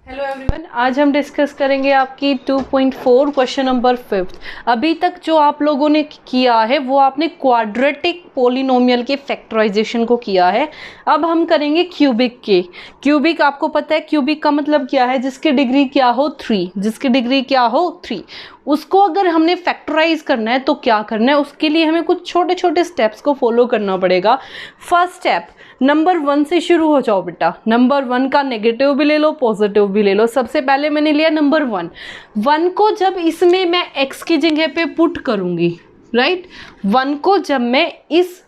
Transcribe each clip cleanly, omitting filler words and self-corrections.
Hello everyone, आज हम discuss करेंगे आपकी 2.4 क्वेश्चन नंबर 5। अभी तक जो आप लोगों ने किया है वो आपने क्वाड्रेटिक पोलिनोमियल के फैक्टराइजेशन को किया है। अब हम करेंगे क्यूबिक के। क्यूबिक आपको पता है क्यूबिक का मतलब क्या है, जिसकी डिग्री क्या हो 3, जिसकी डिग्री क्या हो 3। उसको अगर हमने फैक्टराइज करना है तो क्या करना है, उसके लिए हमें कुछ छोटे छोटे स्टेप्स को फॉलो करना पड़ेगा। फर्स्ट स्टेप, नंबर 1 से शुरू हो जाओ बेटा। नंबर 1 का नेगेटिव भी ले लो, पॉजिटिव भी ले लो। सबसे पहले मैंने लिया नंबर 1 को जब इसमें मैं x की जगह पे पुट करूंगी, राइट, 1 को जब मैं इस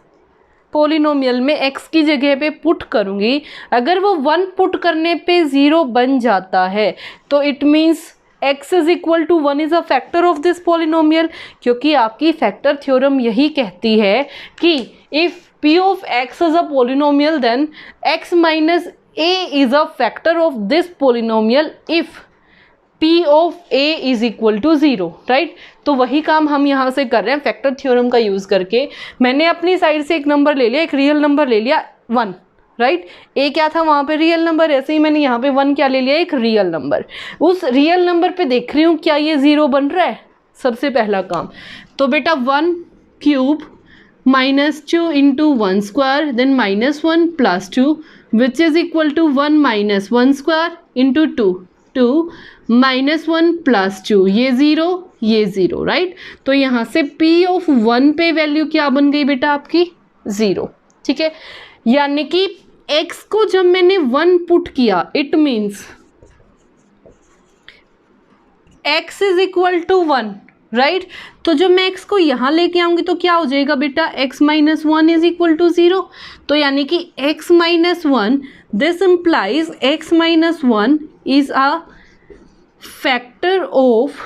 पोलिनोमियल में x की जगह पे पुट करूंगी, अगर वो 1 पुट करने पे 0 बन जाता है तो it means x is equal to 1 is a factor of this polynomial. क्योंकि आपकी फैक्टर थ्योरम यही कहती है कि if p of x is a polynomial then x minus a is a factor of this polynomial if p of a is equal to 0, right. तो वही काम हम यहाँ से कर रहे हैं फैक्टर थ्योरम का यूज़ करके। मैंने अपनी साइड से एक नंबर ले लिया, एक रियल नंबर ले लिया 1, राइट। ए क्या था वहाँ पे रियल नंबर, ऐसे ही मैंने यहाँ पे 1 क्या ले लिया, एक रियल नंबर। उस रियल नंबर पे देख रही हूँ क्या ये 0 बन रहा है, सबसे पहला काम। तो बेटा 1 cube -2 into 1 square then -1 plus 2 which is equal to 1 minus 1 square into 2 minus 1 plus 2, ये 0, राइट। तो यहाँ से p of 1 पे वैल्यू क्या बन गई बेटा आपकी 0, ठीक है। यानी कि x को जब मैंने 1 पुट किया it means x is equal to 1, right. तो जब मैं x को यहाँ लेके आऊँगी तो क्या हो जाएगा बेटा, x minus 1 is equal to 0। तो यानी कि x minus 1, this implies x minus 1 is a factor of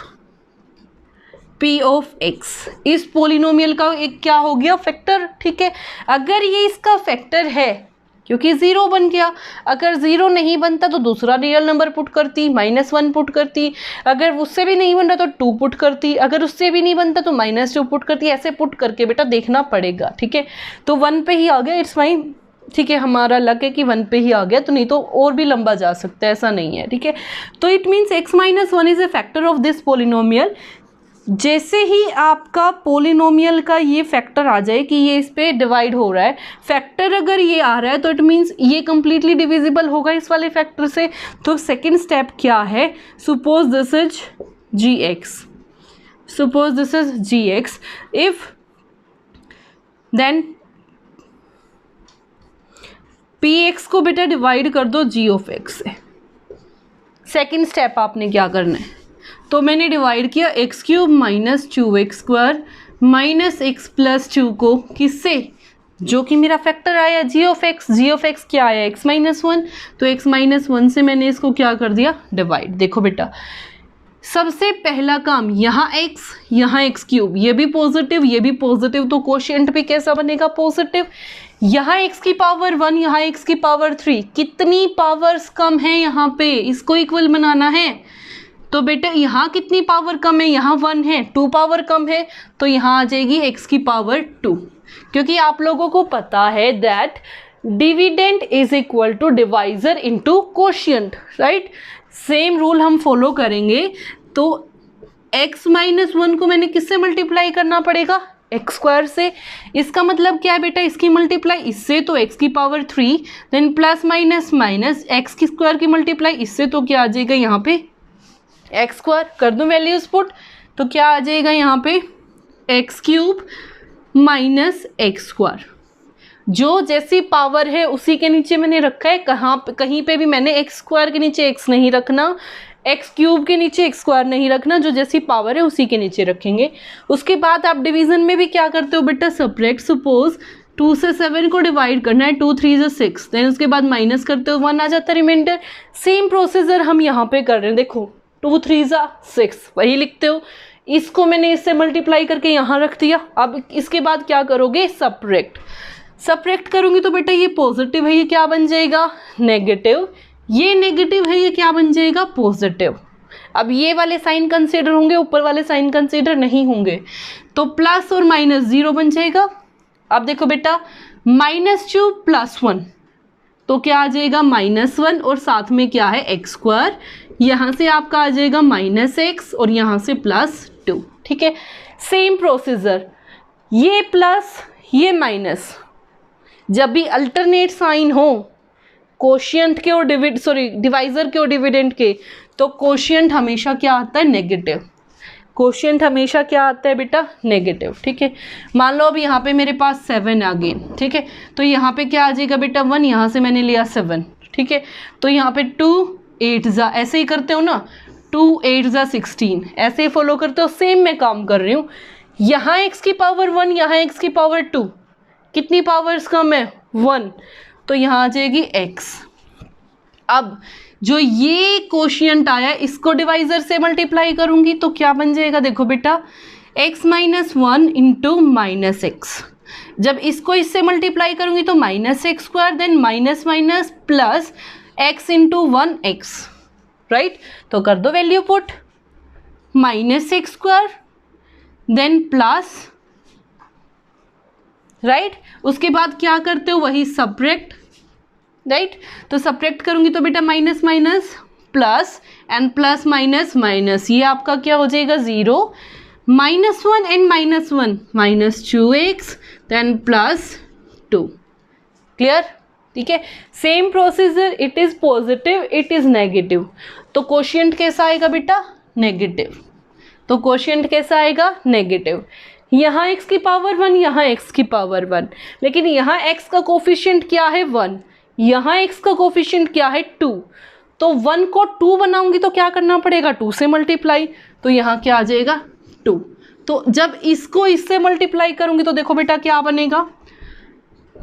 p of x। इस पोलिनोमियल का एक क्या हो गया, फैक्टर, ठीक है। अगर ये इसका फैक्टर है क्योंकि 0 बन गया, अगर 0 नहीं बनता तो दूसरा रियल नंबर पुट करती, -1 पुट करती, अगर उससे भी नहीं बन रहा तो 2 पुट करती, अगर उससे भी नहीं बनता तो -2 पुट करती। ऐसे पुट करके बेटा देखना पड़ेगा, ठीक है। तो 1 पे ही आ गया, इट्स फाइन, ठीक है। हमारा लक है कि 1 पे ही आ गया, तो नहीं तो और भी लंबा जा सकता है, ऐसा नहीं है, ठीक है। तो it means x minus 1 is a factor of this polynomial. जैसे ही आपका पोलिनोमियल का ये फैक्टर आ जाए कि ये इस पे डिवाइड हो रहा है, फैक्टर अगर ये आ रहा है तो इट मीन्स ये कम्प्लीटली डिविजिबल होगा इस वाले फैक्टर से। तो सेकंड स्टेप क्या है, suppose this is gx, suppose this is gx, if then px को बेटा डिवाइड कर दो g ऑफ x से। सेकंड स्टेप आपने क्या करना है, तो मैंने डिवाइड किया x cube minus 2x square minus x plus 2 को किससे, जो कि मेरा फैक्टर आया g ऑफ x क्या आया x माइनस 1, तो x माइनस 1 से मैंने इसको क्या कर दिया, डिवाइड। देखो बेटा सबसे पहला काम, यहाँ x क्यूब, ये भी पॉजिटिव, तो कोशिएंट भी कैसा बनेगा, पॉजिटिव। यहाँ x की पावर 1, यहाँ x की पावर 3, कितनी पावर्स कम है यहाँ पे, इसको इक्वल बनाना है। तो बेटा यहाँ कितनी पावर कम है, यहाँ 1 है, 2 पावर कम है, तो यहाँ आ जाएगी x की पावर 2। क्योंकि आप लोगों को पता है that dividend is equal to divisor into quotient, right. Same rule हम फॉलो करेंगे। तो x माइनस 1 को मैंने किससे मल्टीप्लाई करना पड़ेगा, x स्क्वायर से। इसका मतलब क्या है बेटा, इसकी मल्टीप्लाई इससे तो x की power 3, then plus minus x की स्क्वायर की मल्टीप्लाई इससे, तो क्या आ जाएगा यहाँ पे एक्स स्क्वायर। कर दूं वैल्यूज पुट, तो क्या आ जाएगा यहाँ पे x cube minus x square. जो जैसी पावर है उसी के नीचे मैंने रखा है, कहीं पे भी मैंने एक्स स्क्वायर के नीचे एक्स नहीं रखना, एक्स क्यूब के नीचे एक्स स्क्वायर नहीं रखना, जो जैसी पावर है उसी के नीचे रखेंगे। उसके बाद आप डिवीजन में भी क्या करते हो बेटा, सब्ट्रैक्ट। सपोज 2 से 7 को डिवाइड करना है, 2 3 is 6, देन उसके बाद माइनस करते हो 1 आ जाता है रिमाइंडर। सेम प्रोसीजर हम यहाँ पे कर रहे हैं, देखो 2 3 is 6, वही लिखते हो। इसको मैंने इससे मल्टीप्लाई करके यहाँ रख दिया। अब इसके बाद क्या करोगे, सब्ट्रैक्ट करूँगी तो बेटा ये पॉजिटिव है, ये क्या बन जाएगा, नेगेटिव। ये नेगेटिव है, ये क्या बन जाएगा, पॉजिटिव। अब ये वाले साइन कंसीडर होंगे, ऊपर वाले साइन कंसीडर नहीं होंगे, तो प्लस और माइनस 0 बन जाएगा। अब देखो बेटा -2 + 1, तो क्या आ जाएगा -1 और साथ में क्या है x², यहाँ से आपका आ जाएगा -x और यहाँ से +2। ठीक है, सेम प्रोसीजर, ये प्लस ये माइनस, जब भी अल्टरनेट साइन हो कोशिएंट के और डिवाइजर के और डिविडेंड के, तो कोशिएंट हमेशा क्या आता है, नेगेटिव। कोशिएंट हमेशा क्या आता है बेटा, नेगेटिव। ठीक है, मान लो अब यहाँ पे मेरे पास 7 आ गए। ठीक है, तो यहाँ पे क्या आ जाएगा बेटा 1, यहाँ से मैंने लिया 7। ठीक है, तो यहाँ पे 2 8 जा, ऐसे ही करते हो ना, 2 8 जा 16, ऐसे ही फॉलो करते हो। सेम मैं काम कर रही हूँ, यहाँ x की पावर 1, यहाँ x की पावर 2, कितनी पावर्स कम है, 1, तो यहाँ आ जाएगी x। अब जो ये कोशिएंट आया इसको डिवाइजर से मल्टीप्लाई करूंगी तो क्या बन जाएगा, देखो बेटा x - 1 इंटू -x, जब इसको इससे मल्टीप्लाई करूंगी तो -x², then minus minus plus x into 1x, right. तो कर दो value put, -x² then plus, right. उसके बाद क्या करते हो, वही सब्ट्रैक्ट, राइट। तो सब्ट्रैक्ट करूंगी तो बेटा minus minus plus and plus minus minus, ये आपका क्या हो जाएगा 0, -1 एंड -1 -2x देन +2। क्लियर, ठीक है। Same procedure, it is positive, it is negative, तो कोशिएंट कैसा आएगा बेटा, नेगेटिव। तो कोशिएंट कैसा आएगा, नेगेटिव। यहाँ x की पावर 1, यहाँ x की पावर 1, लेकिन यहाँ x का कोफिशिएंट क्या है 1, यहाँ x का कोफिशिएंट क्या है 2, तो 1 को 2 बनाऊंगी तो क्या करना पड़ेगा, 2 से मल्टीप्लाई, तो यहाँ क्या आ जाएगा 2। तो जब इसको इससे मल्टीप्लाई करूंगी तो देखो बेटा क्या बनेगा,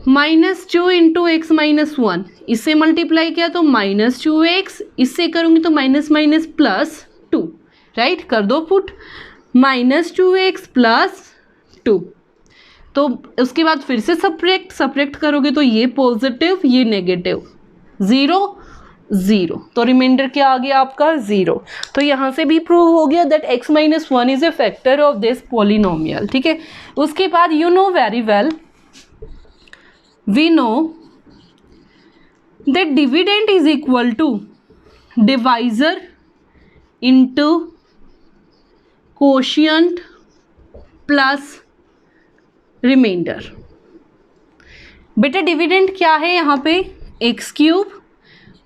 -2 इंटू x - 1, इससे मल्टीप्लाई किया तो -2x, इससे करूंगी तो माइनस माइनस प्लस 2, राइट। कर दो पुट, -2x + 2, तो उसके बाद फिर से सब्ट्रैक्ट करोगे तो ये पॉजिटिव ये नेगेटिव, 0 0, तो रिमाइंडर क्या आ गया आपका 0। तो यहाँ से भी प्रूव हो गया that x - 1 is a factor of this polynomial. ठीक है, उसके बाद you know very well, we know that dividend is equal to divisor into quotient plus remainder. बेटा डिविडेंड क्या है यहाँ पे, x³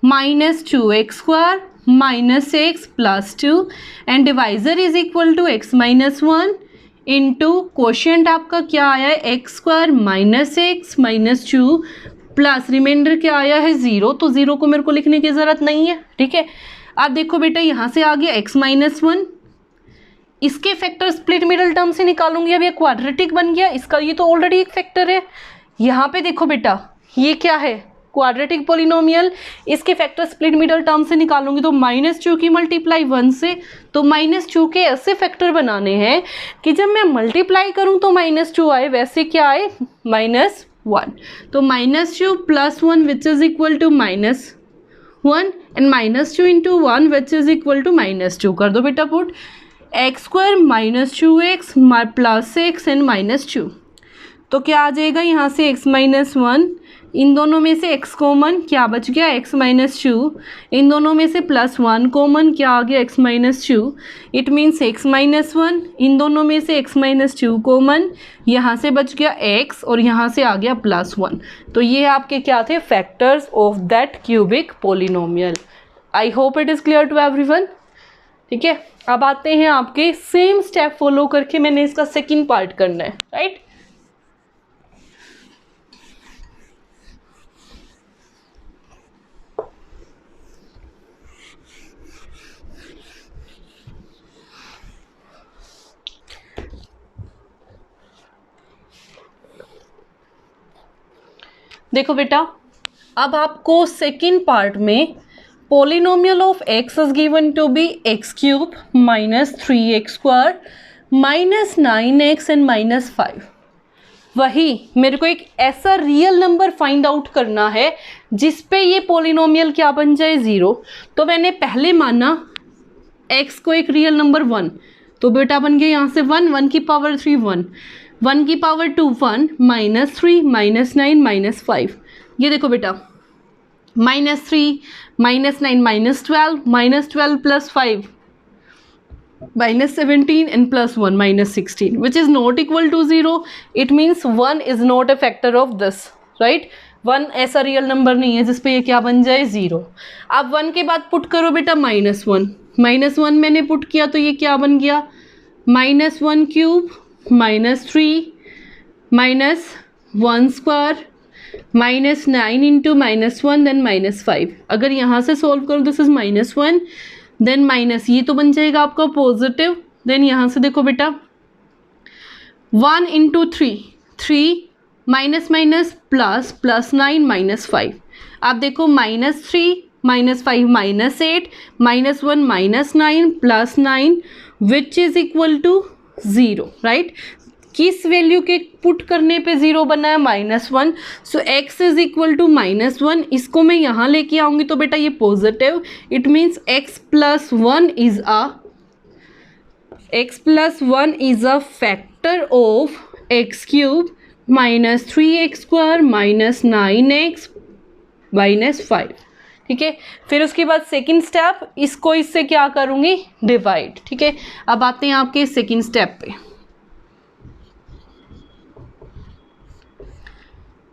-2x² -x +2 and divisor is equal to x - 1 into quotient आपका क्या आया है x² -x -2 प्लस रिमाइंडर क्या आया है 0, तो 0 को मेरे को लिखने की ज़रूरत नहीं है। ठीक है, अब देखो बेटा यहाँ से आ गया x - 1, इसके फैक्टर स्प्लिट मिडल टर्म से निकालूंगी, अब ये क्वाड्रेटिक बन गया, इसका ये तो ऑलरेडी एक फैक्टर है। यहाँ पे देखो बेटा ये क्या है, क्वाड्रेटिक पॉलिनोमियल, इसके फैक्टर स्प्लिट मिडल टर्म से निकालूंगी तो -2 की मल्टीप्लाई 1 से, तो -2 के ऐसे फैक्टर बनाने हैं कि जब मैं मल्टीप्लाई करूं तो -2 आए, वैसे क्या आए -1, तो -2 + 1 which is equal to -1 and -2 into 1 which is equal to -2। कर दो बेटा put, x² -2x + x and -2, तो क्या आ जाएगा यहाँ से x - 1, इन दोनों में से x कॉमन, क्या बच गया x - 2, इन दोनों में से +1 कॉमन, क्या आ गया x - 2, इट मीन्स x - 1, इन दोनों में से x - 2 कॉमन, यहाँ से बच गया x और यहाँ से आ गया +1। तो ये आपके क्या थे, factors of that cubic polynomial. I hope it is clear to everyone. ठीक है, अब आते हैं आपके सेम स्टेप फॉलो करके मैंने इसका सेकंड पार्ट करना है, राइट। देखो बेटा, अब आपको सेकंड पार्ट में polynomial of x is given to be x³ -3x² -9x and -5, वही मेरे को एक ऐसा रियल नंबर फाइंड आउट करना है जिस पे ये पोलिनोमियल क्या बन जाए 0। तो मैंने पहले माना x को एक रियल नंबर 1, तो बेटा बन गया यहाँ से 1, 1 की पावर 3 1, 1 की पावर 2 1, -3 -9 -5। ये देखो बेटा -3, -9, -12, -12 plus 5, -17 and +1 -16, which is not equal to 0. It means 1 is not a factor of this, right? 1 ऐसा रियल नंबर नहीं है जिसपे ये क्या बन जाए 0. अब 1 के बाद पुट करो बेटा -1. -1 मैंने पुट किया तो ये क्या बन गया, -1 क्यूब, -3, -1 स्क्वायर, -9 इंटू -1 देन -5. अगर यहाँ से सॉल्व करो दिस इज -1 देन माइनस, ये तो बन जाएगा आपका पॉजिटिव. देन यहाँ से देखो बेटा 1 इंटू 3, 3 माइनस माइनस प्लस, +9 -5. आप देखो -3 -5 -8 -1 -9 +9 which is equal to 0, right. किस वैल्यू के पुट करने पे 0 बना है, -1. So x is equal to -1. इसको मैं यहाँ लेके आऊँगी तो बेटा ये positive. It means x + 1 is a factor of x³ -3x² -9x -5. ठीक है. फिर उसके बाद सेकंड स्टेप, इसको इससे क्या करूँगी, डिवाइड. ठीक है. अब आते हैं आपके सेकंड स्टेप पे.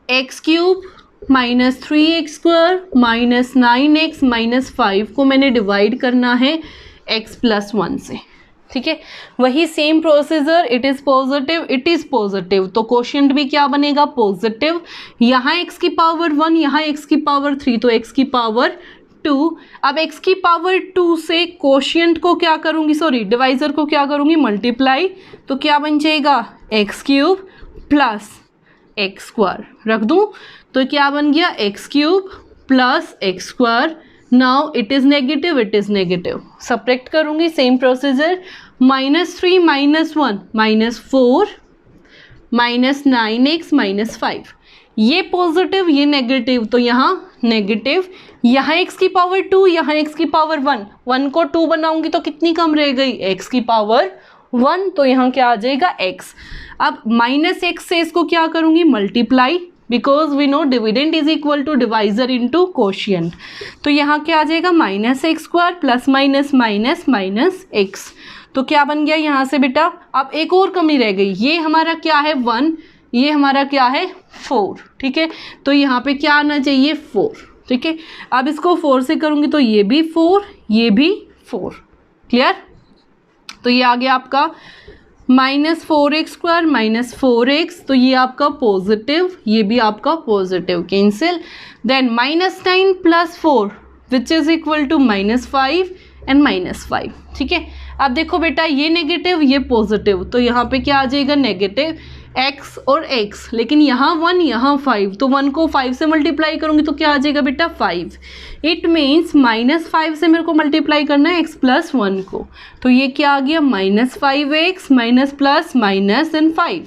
x³ -3x² -9x -5 को मैंने डिवाइड करना है x + 1 से. ठीक है. वही same procedure, it is positive तो कोशिएंट भी क्या बनेगा, पॉजिटिव. यहाँ x की पावर 1, यहाँ x की पावर 3 तो x की पावर 2. अब x की पावर 2 से कोशिएंट को क्या करूँगी, सॉरी डिवाइजर को क्या करूँगी, मल्टीप्लाई. तो क्या बन जाएगा, x³ + x² रख दूँ तो क्या बन गया, x³ + x². Now it is negative, subtract करूँगी, सेम प्रोसीजर. -3 -1 -4 -9x -5. ये पॉजिटिव ये नेगेटिव तो यहाँ नेगेटिव. यहाँ x की पावर 2, यहाँ x की पावर 1. 1 को 2 बनाऊंगी तो कितनी कम रह गई, x की पावर 1. तो यहाँ क्या आ जाएगा, x. अब -x से इसको क्या करूँगी, multiply, because we know dividend is equal to divisor into quotient. तो यहाँ क्या आ जाएगा, -x² + -x. तो क्या बन गया यहाँ से बेटा, अब एक और कमी रह गई. ये हमारा क्या है 1, ये हमारा क्या है 4. ठीक है. तो यहाँ पे क्या आना चाहिए, 4. ठीक है. अब इसको 4 से करूँगी तो ये भी 4, ये भी 4. क्लियर. तो ये आ गया आपका -4x² -4x. तो ये आपका पॉजिटिव, ये भी आपका positive, cancel. Then -9 + 4 which is equal to -5 and -5. ठीक है. अब देखो बेटा ये नेगेटिव ये पॉजिटिव तो यहाँ पे क्या आ जाएगा, नेगेटिव x और x. लेकिन यहाँ 1 यहाँ 5 तो 1 को 5 से मल्टीप्लाई करूँगी तो क्या आ जाएगा बेटा, 5. इट मीन्स -5 से मेरे को मल्टीप्लाई करना है x + 1 को. तो ये क्या आ गया, -5x देन 5.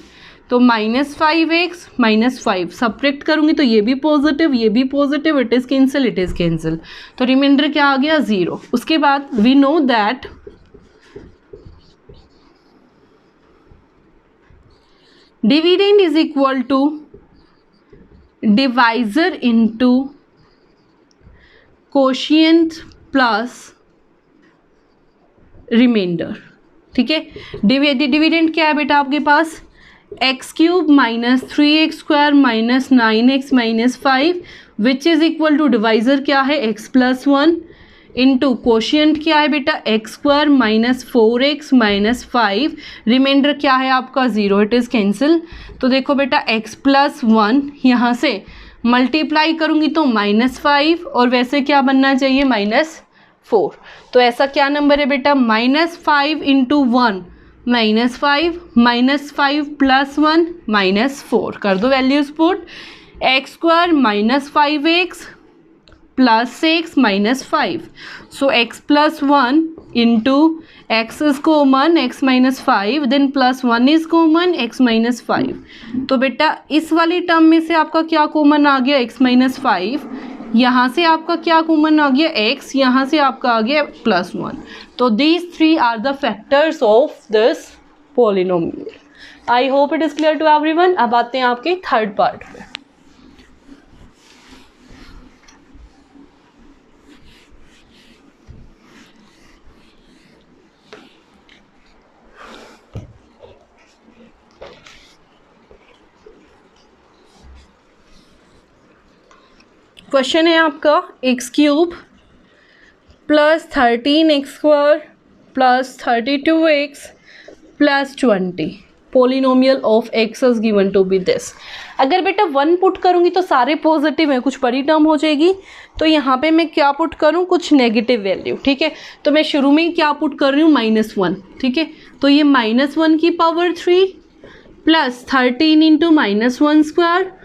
तो -5x -5 सब्ट्रैक्ट करूँगी तो ये भी पॉजिटिव इट इज़ कैंसिल. तो रिमाइंडर क्या आ गया, 0. उसके बाद we know that dividend is equal to divisor into quotient plus remainder. ठीक है. डिविडेंड क्या है बेटा आपके पास, x³ -3x² -9x -5 which is equal to divisor क्या है, x + 1 इंटू कोशिएंट क्या है बेटा, x² -4x -5. रिमाइंडर क्या है आपका, 0. It is cancel. तो देखो बेटा x + 1 यहाँ से मल्टीप्लाई करूँगी तो -5 और वैसे क्या बनना चाहिए, -4. तो ऐसा क्या नंबर है बेटा, -5 इंटू 1 -5 -5 + 1 -4. कर दो values put. x² -5x + x -5. So x + 1 into x is common x - 5 then +1 is common x - 5. तो बेटा इस वाली टर्म में से आपका क्या कॉमन आ गया, x - 5. यहाँ से आपका क्या कॉमन आ गया, x. यहाँ से आपका आ गया +1. तो these 3 are the factors of this polynomial. I hope it is clear to everyone. अब आते हैं आपके थर्ड पार्ट पे. क्वेश्चन है आपका x cube plus 13x² plus 32x plus 20 polynomial of x is given to be this. अगर बेटा 1 put करूँगी तो सारे पॉजिटिव हैं, कुछ बड़ी टर्म हो जाएगी, तो यहाँ पे मैं क्या पुट करूँ, कुछ नेगेटिव वैल्यू, ठीक है। तो मैं शुरू में ही क्या पुट कर रही हूँ, -1, ठीक है। तो ये -1 की power 3 plus 13 into -1²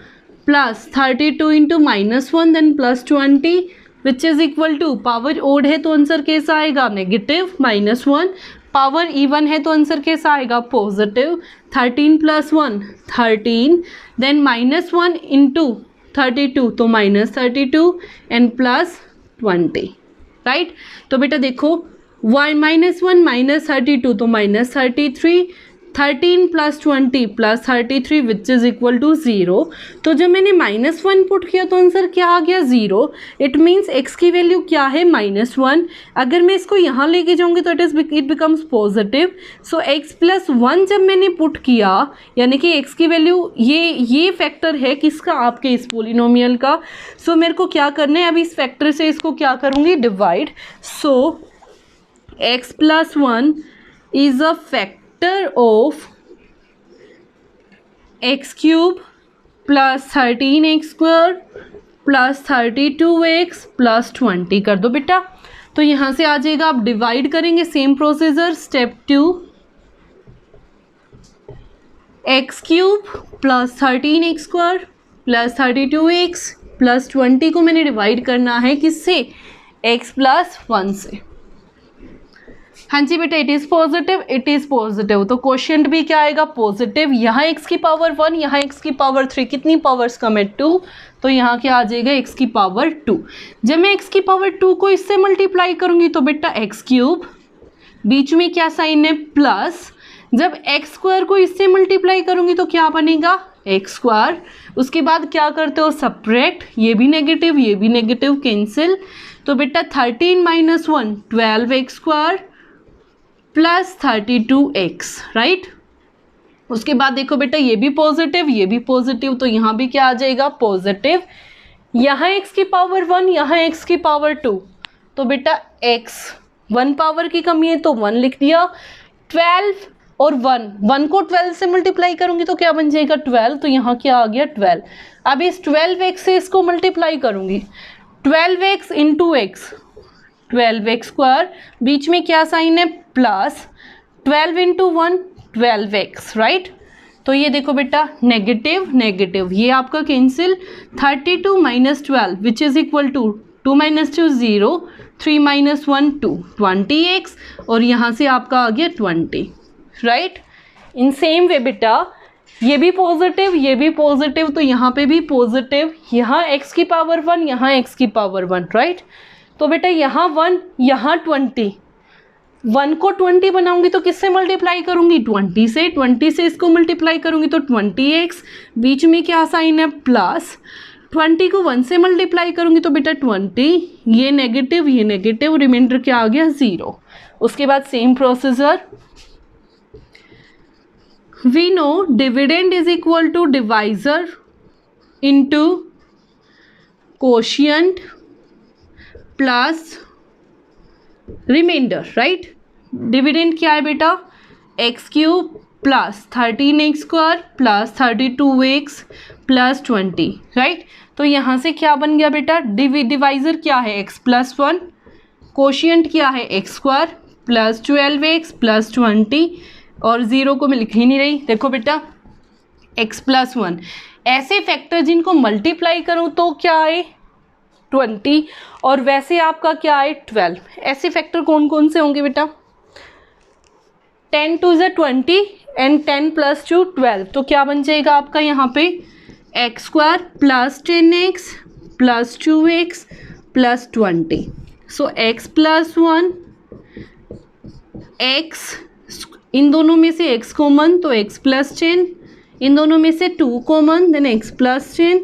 plus 32 into -1 then plus 20 which is equal to, power odd है तो आंसर कैसा आएगा, नेगेटिव -1, पावर इवन है तो आंसर कैसा आएगा, पॉजिटिव। 13 + 1 13 देन -1 इंटू 32 तो -32 एंड प्लस 20, राइट। तो बेटा देखो -1 -32 तो -33, 13 + 20 + 33 विच इज़ इक्वल टू 0। तो जब मैंने -1 पुट किया तो आंसर क्या आ गया, 0। इट मीन्स x की वैल्यू क्या है, -1। अगर मैं इसको यहाँ लेके जाऊँगी तो it becomes positive. So x + 1 जब मैंने पुट किया, यानी कि x की वैल्यू ये फैक्टर है किसका, आपके इस पोलिनोमियल का। सो मेरे को क्या करना है, अब इस फैक्टर से इसको क्या करूँगी, divide. So x + 1 is a factor of x³ plus 13x² plus 32x plus 20 कर दो बेटा। तो यहाँ से आ जाएगा, आप डिवाइड करेंगे, same procedure. Step 2, x³ plus 13x² plus 32x plus 20 को मैंने डिवाइड करना है किससे, x + 1 से। हाँ जी बेटा, इट इज़ पॉजिटिव, तो क्वेश्चन भी क्या आएगा, पॉजिटिव। यहाँ x की पावर 1, यहाँ x की पावर 3, कितनी पावर्स कम है, 2, तो यहाँ क्या आ जाएगा, x की पावर 2। जब मैं x की पावर 2 को इससे मल्टीप्लाई करूँगी तो बेटा x³, बीच में क्या साइन है, प्लस। जब x² को इससे मल्टीप्लाई करूँगी तो क्या बनेगा, x²। उसके बाद क्या करते हो, सब्ट्रैक्ट, ये भी नेगेटिव कैंसिल। तो बेटा 13 - 1 12x² प्लस 32x, राइट। उसके बाद देखो बेटा ये भी पॉजिटिव, तो यहाँ भी क्या आ जाएगा, पॉजिटिव। यहाँ x की पावर 1, यहाँ x की पावर 2, तो बेटा x 1 पावर की कमी है तो 1 लिख दिया। 12 और 1 को 12 से मल्टीप्लाई करूँगी तो क्या बन जाएगा, 12, तो यहाँ क्या आ गया, 12। अब इस 12x से इसको मल्टीप्लाई करूँगी, 12x इंटू x, 12x², बीच में क्या साइन है, प्लस, 12 इंटू 1 12x, राइट। तो ये देखो बेटा नेगेटिव, ये आपका cancel. 32 - 12 which is equal to 2 - 2 0, 3 - 1 2, 20x, और यहाँ से आपका आ गया 20, राइट। इन सेम वे बेटा ये भी पॉजिटिव, तो यहाँ पे भी पॉजिटिव, यहाँ x की पावर 1, यहाँ x की पावर 1, राइट। तो बेटा यहाँ 1, यहाँ 20, 1 को 20 बनाऊंगी तो किससे मल्टीप्लाई करूंगी, 20 से इसको मल्टीप्लाई करूंगी तो 20x, बीच में क्या साइन है, प्लस। 20 को 1 से मल्टीप्लाई करूंगी तो बेटा 20, ये नेगेटिव, रिमाइंडर क्या आ गया, 0। उसके बाद same procedure, we know dividend is equal to divisor into quotient plus remainder, right. Dividend क्या है बेटा, x³ plus 13x² plus 32x plus 20, right. तो यहाँ से क्या बन गया बेटा, डिवाइजर क्या है, x + 1, कोशिएंट क्या है, x² प्लस 12x प्लस 20, और 0 को मैं लिख ही नहीं रही। देखो बेटा x + 1, ऐसे फैक्टर जिनको मल्टीप्लाई करूँ तो क्या आए, 20, और वैसे आपका क्या है, 12। ऐसे फैक्टर कौन कौन से होंगे बेटा, 10 × 2 = 20 एंड 10 + 2 12, तो क्या बन जाएगा आपका यहाँ पे, x² plus 10x plus 2x plus 20। सो x + 1 x, इन दोनों में से x कॉमन तो x + 10, इन दोनों में से 2 कॉमन देन x + 10,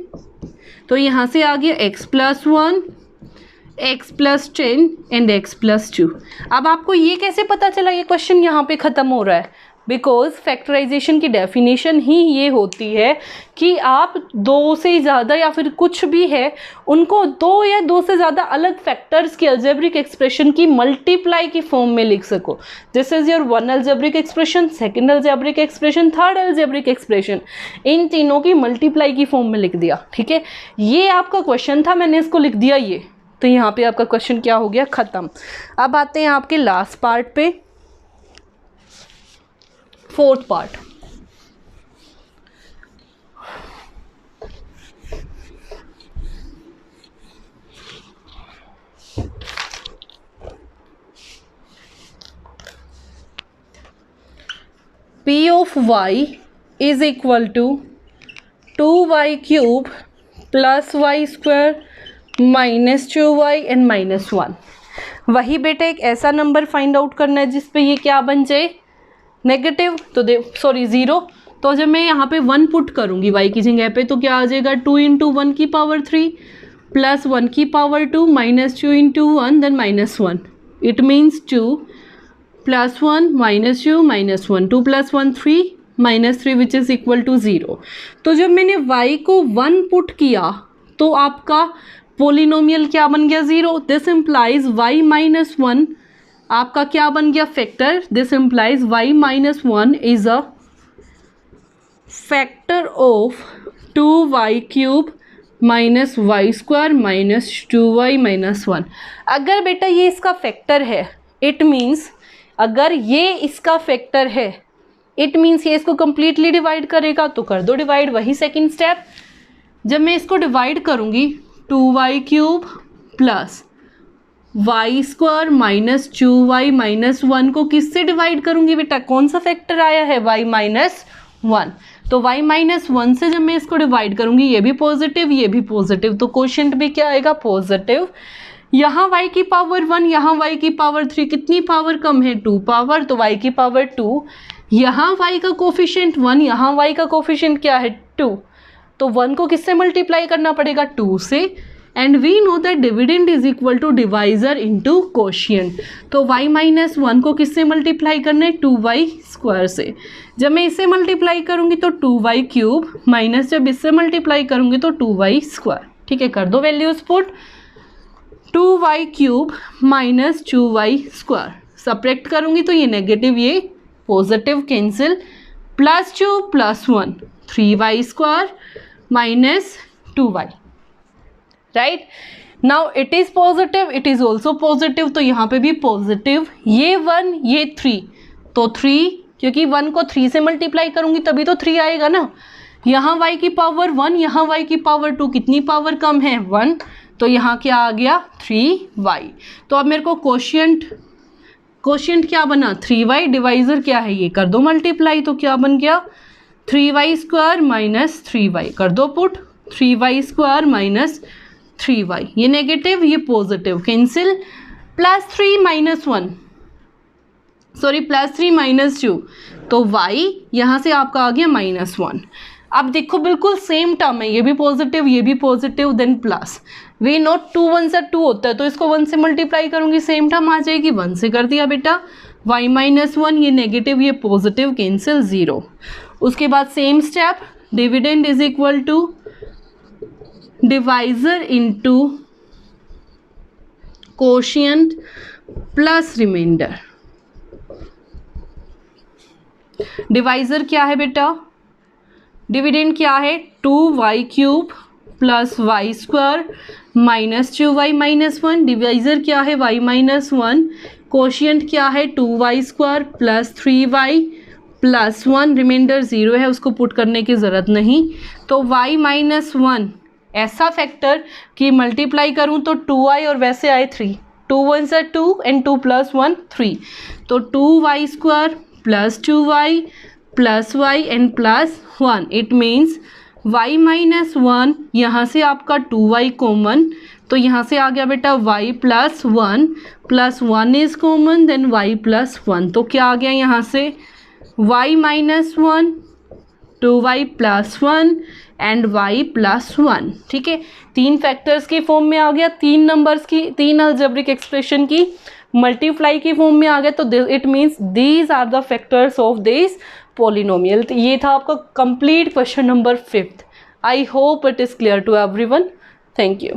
तो यहाँ से आ गया x + 1, x + 10 एंड x + 2। अब आपको ये कैसे पता चला ये क्वेश्चन यहाँ पे ख़त्म हो रहा है, बिकॉज फैक्टराइजेशन की डेफिनेशन ही ये होती है कि आप दो से ज़्यादा या फिर कुछ भी है उनको दो या दो से ज़्यादा अलग फैक्टर्स की अलजेब्रिक एक्सप्रेशन की मल्टीप्लाई की फॉर्म में लिख सको. This is your one algebraic expression, second algebraic expression, third algebraic expression. इन तीनों की मल्टीप्लाई की फॉर्म में लिख दिया. ठीक है, ये आपका क्वेश्चन था, मैंने इसको लिख दिया ये. तो यहाँ पे आपका क्वेश्चन क्या हो गया, खत्म. अब आते हैं आपके लास्ट पार्ट पे, fourth part. P of y is equal to 2y cube plus y square minus 2y and minus 1. वही बेटा एक ऐसा नंबर फाइंड आउट करना है जिसपे ये क्या बन जाए, नेगेटिव. तो सॉरी 0. तो जब मैं यहाँ पे 1 पुट करूँगी y की जगह पे तो क्या आ जाएगा, 2 इंटू 1 की पावर 3 प्लस 1 की power 2 minus 2 into 1 then minus 1. It means 2 plus 1 minus 2 minus 1, 2 plus 1 3 minus 3 which is equal to 0. तो जब मैंने y को 1 पुट किया तो आपका पोलिनोमियल क्या बन गया, 0. दिस इम्प्लाइज y माइनस 1 आपका क्या बन गया, factor. This implies y minus 1 is a factor of 2y cube minus y square minus 2y minus 1. अगर बेटा ये इसका फैक्टर है, इट मीन्स अगर ये इसका फैक्टर है, इट मीन्स ये इसको कंप्लीटली डिवाइड करेगा. तो कर दो डिवाइड, वही सेकंड स्टेप. जब मैं इसको डिवाइड करूँगी 2y cube plus y square minus 2y minus 1 को किससे डिवाइड करूँगी बेटा, कौन सा फैक्टर आया है, y माइनस 1. तो y माइनस 1 से जब मैं इसको डिवाइड करूँगी, ये भी पॉजिटिव ये भी पॉजिटिव, तो कोशेंट भी क्या आएगा, पॉजिटिव. यहाँ y की पावर 1, यहाँ y की पावर 3, कितनी पावर कम है, 2 पावर, तो y की पावर 2. यहाँ y का कोफिशिएंट 1, यहाँ y का कोफिशिएंट क्या है, 2. तो 1 को किससे मल्टीप्लाई करना पड़ेगा, 2 से. And we know that dividend is equal to divisor into quotient. तो y माइनस 1 को किससे मल्टीप्लाई करना है, 2y स्क्वायर से. जब मैं इससे मल्टीप्लाई करूँगी तो 2y क्यूब माइनस जब इससे मल्टीप्लाई करूँगी तो 2y स्क्वायर. ठीक है, कर दो values put. 2y cube minus 2y square subtract करूँगी तो ये नेगेटिव ये positive cancel. Plus 2 plus 1 3y square minus 2y. Right, now it is positive, it is also positive, तो यहाँ पे भी पॉजिटिव. ये 1 ये 3, तो 3, क्योंकि 1 को 3 से मल्टीप्लाई करूँगी तभी तो 3 आएगा ना. यहाँ y की पावर 1, यहाँ y की पावर 2, कितनी पावर कम है, 1, तो यहाँ क्या आ गया, 3y. तो अब मेरे को कोशिएंट क्या बना, 3y. डिवाइजर क्या है, ये कर दो मल्टीप्लाई, तो क्या बन गया, 3y स्क्वायर माइनस 3y. कर दो put, 3y square minus 3y. ये नेगेटिव ये positive cancel. Plus 3 minus 1, sorry plus 3 minus 2, तो y यहाँ से आपका आ गया माइनस 1. अब देखो बिल्कुल सेम टर्म है, ये भी positive then plus. We note 2 1 से 2 होता है, तो इसको 1 से मल्टीप्लाई करूँगी सेम टर्म आ जाएगी, 1 से कर दिया बेटा. y माइनस 1 ये नेगेटिव ये पॉजिटिव कैंसिल 0. उसके बाद same step, dividend is equal to divisor into quotient plus remainder. Divisor क्या है बेटा, डिविडेंड क्या है, 2y cube plus y square minus 2y minus 1. Divisor क्या है, y माइनस 1. कोशिएंट क्या है, 2y square plus 3y plus 1. Reminder 0 है, उसको पुट करने की ज़रूरत नहीं. तो y माइनस 1 ऐसा फैक्टर कि मल्टीप्लाई करूँ तो 2y और वैसे आए 3. 2 1 से 2 एंड 2 प्लस 1 3. तो 2y square plus 2y plus y and plus 1. It means y minus 1, यहाँ से आपका 2y कॉमन, तो यहाँ से आ गया बेटा y plus 1 plus 1 is common then y plus 1. तो क्या आ गया यहाँ से, y minus 1, 2y plus 1 and y plus 1. ठीक है, 3 फैक्टर्स की फॉर्म में आ गया, 3 नंबर्स की, 3 अलजेब्रिक एक्सप्रेशन की मल्टीप्लाई की फॉर्म में आ गया तो it means these are the factors of this polynomial. तो ये था आपका complete question number 5th। I hope it is clear to everyone. Thank you.